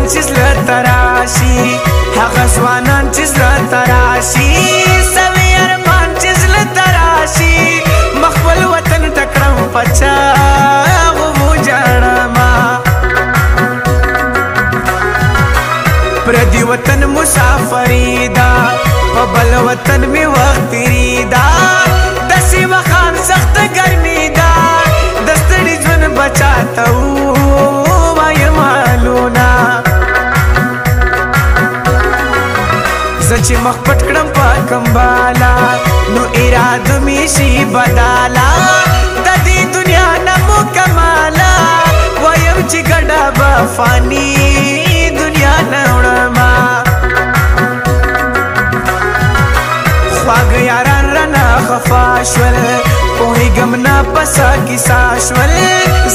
ځوانان چې زړه ته راشي هغه ځوانان چې زړه ته راشي سوي ارمان چې زړه ته راشي مخ خپل وطن ته کړم په چاغو وژاړمه پردي وطن مسافري ده په بل وطن مې وخت تېري ده د سیمه خان سخته ګرمي ده د ستړي ژوند به چاته ووایم حالونه زه چې مخ پټ کړم په کمباله نو اراده مې شي بداله د دې دنیا نه مکماله وایم چې ګډه به فاني دنیا نه وړمه خواږه یاران رانه خفا شول پوهېږم نه په څه کیسه شول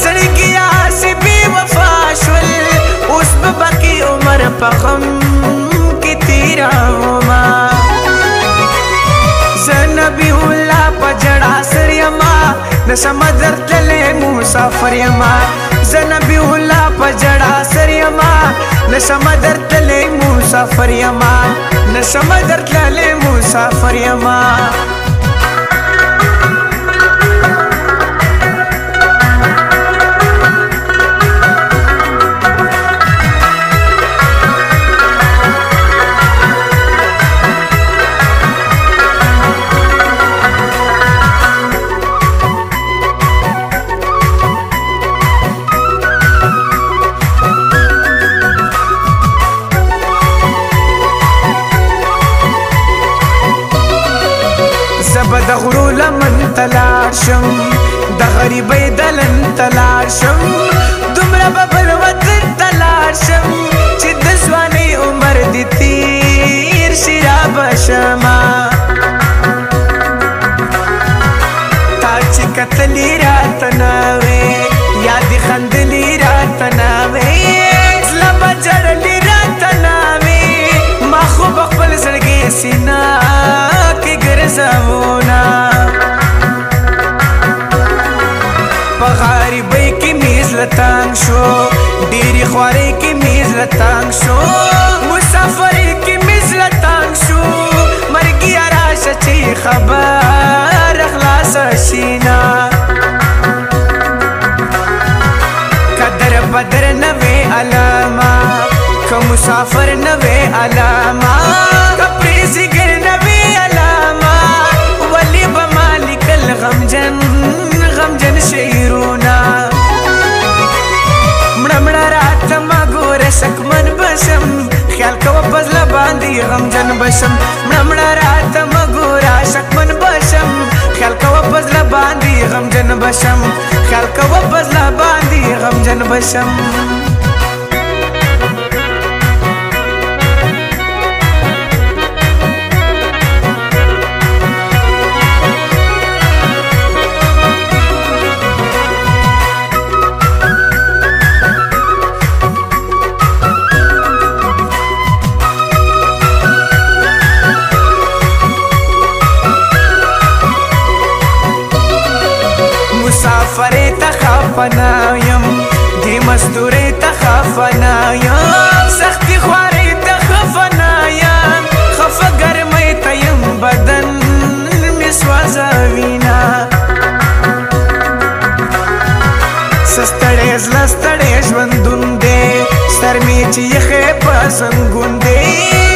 زړګي هسې بې وفا شول اوس به باقي عمر په غم کې تېرومه زه نبي الله په ژړا سر یمه نشم درتللی مسافر یمه زه نبي الله په ژړا سر یمه نشم درتللی مسافر یمه نشم درتللی مسافر یمه زبا د غرو لمن تلاړ شم د غریبۍ دلن تلاړ شم دومره به بل وطن تلاړ شم چې د ځوانۍ عمر دې تېر شي رابه شمه تا چې کتلي راته نه وې یا دې خندلي راته نه وې زړه به جړلي راته نه وې ما خو به خپل زړګي سینه ګرځوونه په غریبۍ کې مې زړه تنګ شو ډېرې خوارۍ کې مې زړه تنګ شو مسافرۍ کې مې زړه تنګ شو مرګیه راشه چې خبره خلاصه شي نه قدر بدر نه وې علامه که مسافر نه وې علامه که پرېزیګر نه وې غمجن شعرونه مړه مړه راته ما ګوره شکمن بشم خیال کوه په زړه باندې غمجن بشم مړه مړه راته ما ګوره شکمن بشم خیال کوه په زړه باندې غمجن بشم خیال کوه په زړه باندې غمجن بشم مسافرۍ ته خفه یم دې مزدورۍ ته خفه یم سختي خوارۍ ته خفه یم خفه ګرمۍ ته یم بدن مې سوځوینه څه ستړی زړه ستړی ژوندون دی سر مې چې یخې په زنګون دی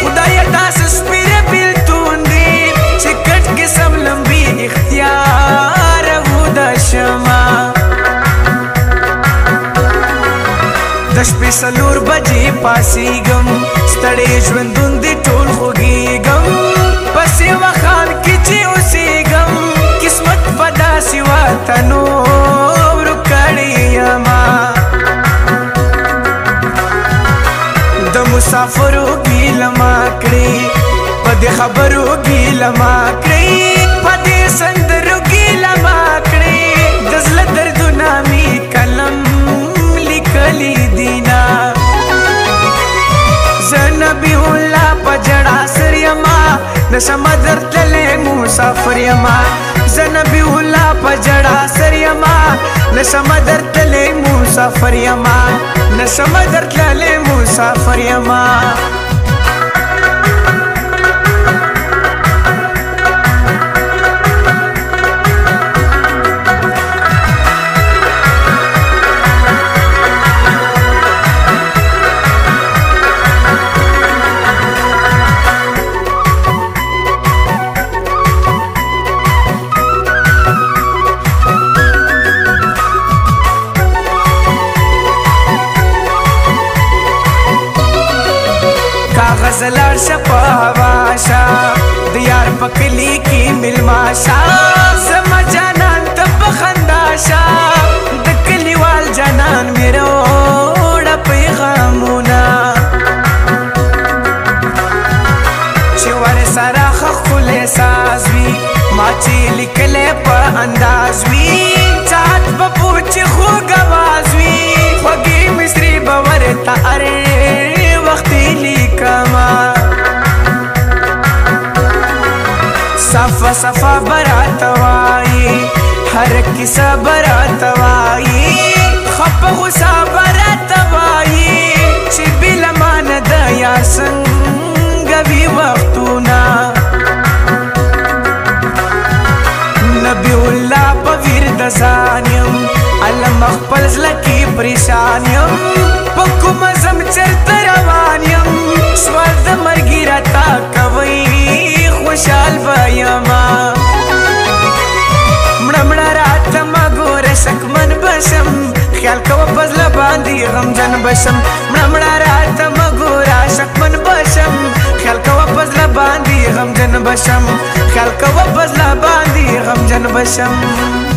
خدایه داسې سپېره بېلتون دی چې کټ قسم لمبې اختیاره وده شمه د شپې 4 بجې پاڅېږم ستړی ژوندون دی ټول خوږېږم په سیمه خان کې چې اوسېږم قسمت په داسې وطنو ورکړې یمه د مسافرو ګیله ما کړې په دې خبرو ګیله ما کړې په دې سندرو ګیله ما کړې د زړه دردونه مې قلم لیکلي دینه زه نبي الله په ژړا سر یمه نشم درتللی مسافر یمه زه نبي الله په ژړا سر یمه نشم درتللی مسافر مسافر یما نشم درتللی مسافر یما غزلار شپا هواشا دیار پکلی کی ملماشا زما جانان تب خنداشا دکلی وال جانان میروڑا پیغامونا چوار سارا خخل سازوی ماچی لکلے پا اندازوی چاہت بپوچ خوگ آوازوی خوگی مصری باورتا ارے وقتی لیکما صفا صفا براتوائی ہر کسا براتوائی خپ غصا براتوائی چی بلمان دیا سنگوی وقتونا نبی اللہ پویر دزانیم علم اخپل زلکی پریشانیم پکو مزم چرت روانیم سوال د مرګی راتا کوي خوشحال وایما مړمړه راته ما ګوره شکمن بشم خیال کوه پزله باندې غمجن بشم مړمړه راته ما ګوره شکمن بشم خیال کوه پزله باندې غمجن بشم خیال کوه پزله باندې غمجن بشم